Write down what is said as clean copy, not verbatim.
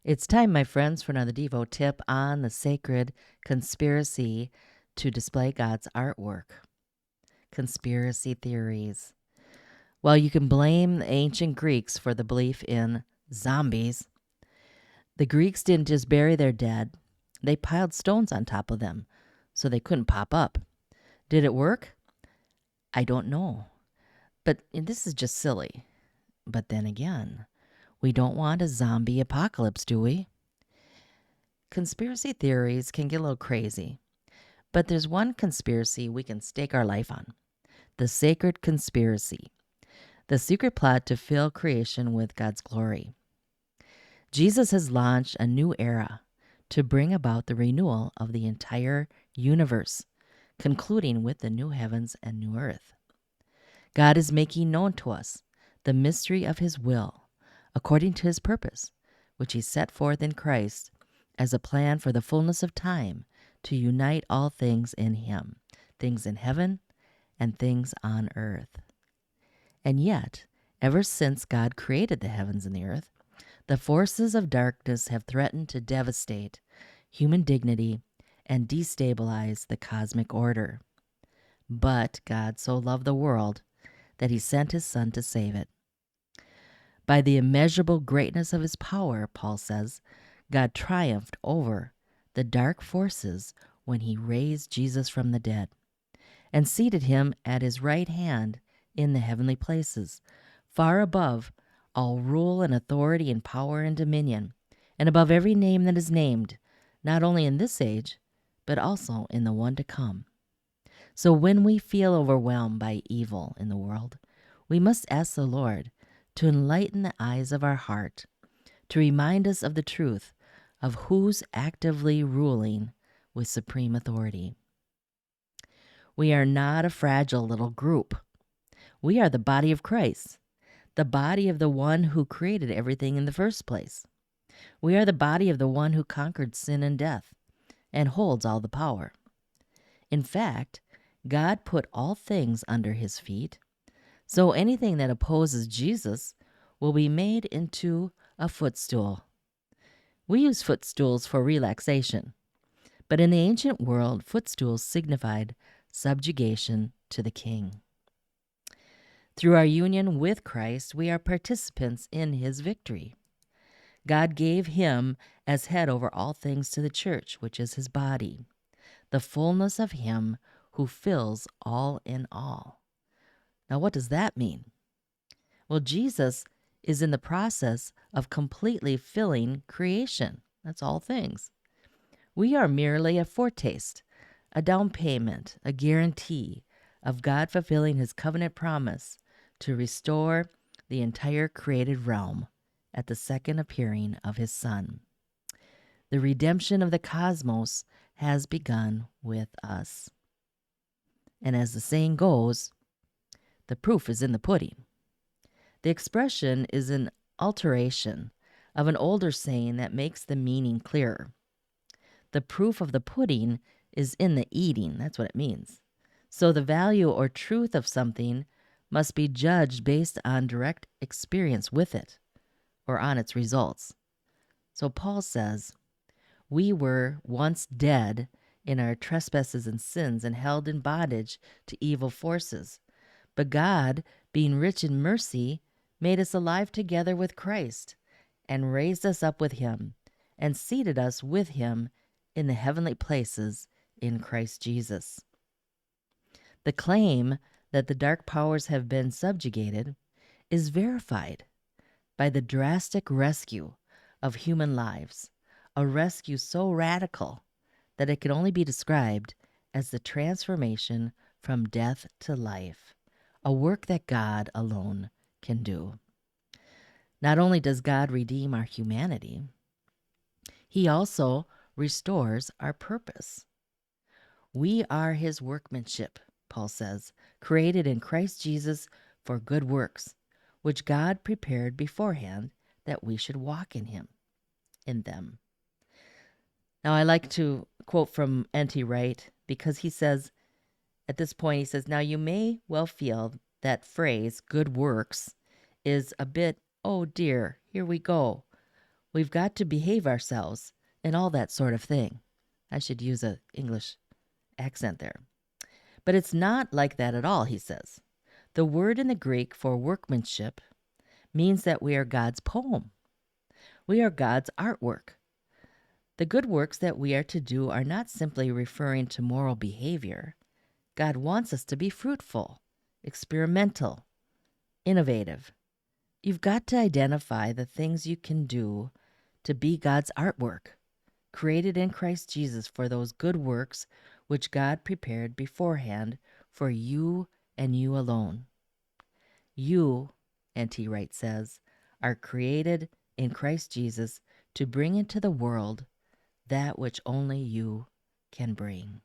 It's time, my friends, for another Devo tip on the sacred conspiracy to display God's artwork. Conspiracy theories. While you can blame the ancient Greeks for the belief in zombies, the Greeks didn't just bury their dead, they piled stones on top of them so they couldn't pop up. Did it work? I don't know. But this is just silly. But then again, we don't want a zombie apocalypse, do we? Conspiracy theories can get a little crazy, but there's one conspiracy we can stake our life on: the sacred conspiracy, the secret plot to fill creation with God's glory. Jesus has launched a new era to bring about the renewal of the entire universe, concluding with the new heavens and new earth. God is making known to us the mystery of His will, according to His purpose, which He set forth in Christ as a plan for the fullness of time to unite all things in Him, things in heaven and things on earth. And yet, ever since God created the heavens and the earth, the forces of darkness have threatened to devastate human dignity and destabilize the cosmic order. But God so loved the world that He sent His Son to save it. By the immeasurable greatness of His power, Paul says, God triumphed over the dark forces when He raised Jesus from the dead and seated Him at His right hand in the heavenly places, far above all rule and authority and power and dominion, and above every name that is named, not only in this age, but also in the one to come. So when we feel overwhelmed by evil in the world, we must ask the Lord to enlighten the eyes of our heart, to remind us of the truth of who's actively ruling with supreme authority. We are not a fragile little group. We are the body of Christ, the body of the one who created everything in the first place. We are the body of the one who conquered sin and death and holds all the power. In fact, God put all things under His feet, so anything that opposes Jesus will be made into a footstool. We use footstools for relaxation, but in the ancient world, footstools signified subjugation to the king. Through our union with Christ, we are participants in His victory. God gave Him as head over all things to the church, which is His body, the fullness of Him who fills all in all. Now, what does that mean? Well, Jesus is in the process of completely filling creation. That's all things. We are merely a foretaste, a down payment, a guarantee of God fulfilling His covenant promise to restore the entire created realm at the second appearing of His Son. The redemption of the cosmos has begun with us. And as the saying goes, the proof is in the pudding. The expression is an alteration of an older saying that makes the meaning clearer. The proof of the pudding is in the eating. That's what it means. So the value or truth of something must be judged based on direct experience with it or on its results. So Paul says, we were once dead in our trespasses and sins and held in bondage to evil forces. But God, being rich in mercy, made us alive together with Christ and raised us up with Him and seated us with Him in the heavenly places in Christ Jesus. The claim that the dark powers have been subjugated is verified by the drastic rescue of human lives, a rescue so radical that it can only be described as the transformation from death to life, a work that God alone can do. Not only does God redeem our humanity, He also restores our purpose. We are His workmanship, Paul says, created in Christ Jesus for good works, which God prepared beforehand that we should walk in them. Now, I like to quote from N.T. Wright because he says, at this point, he says, now you may well feel that phrase, good works, is a bit, oh dear, here we go, We've got to behave ourselves and all that sort of thing. I should use an English accent there. But it's not like that at all, he says. The word in the Greek for workmanship means that we are God's poem. We are God's artwork. The good works that we are to do are not simply referring to moral behavior. God wants us to be fruitful, experimental, innovative. You've got to identify the things you can do to be God's artwork, created in Christ Jesus for those good works which God prepared beforehand for you and you alone. You, N.T. Wright says, are created in Christ Jesus to bring into the world that which only you can bring.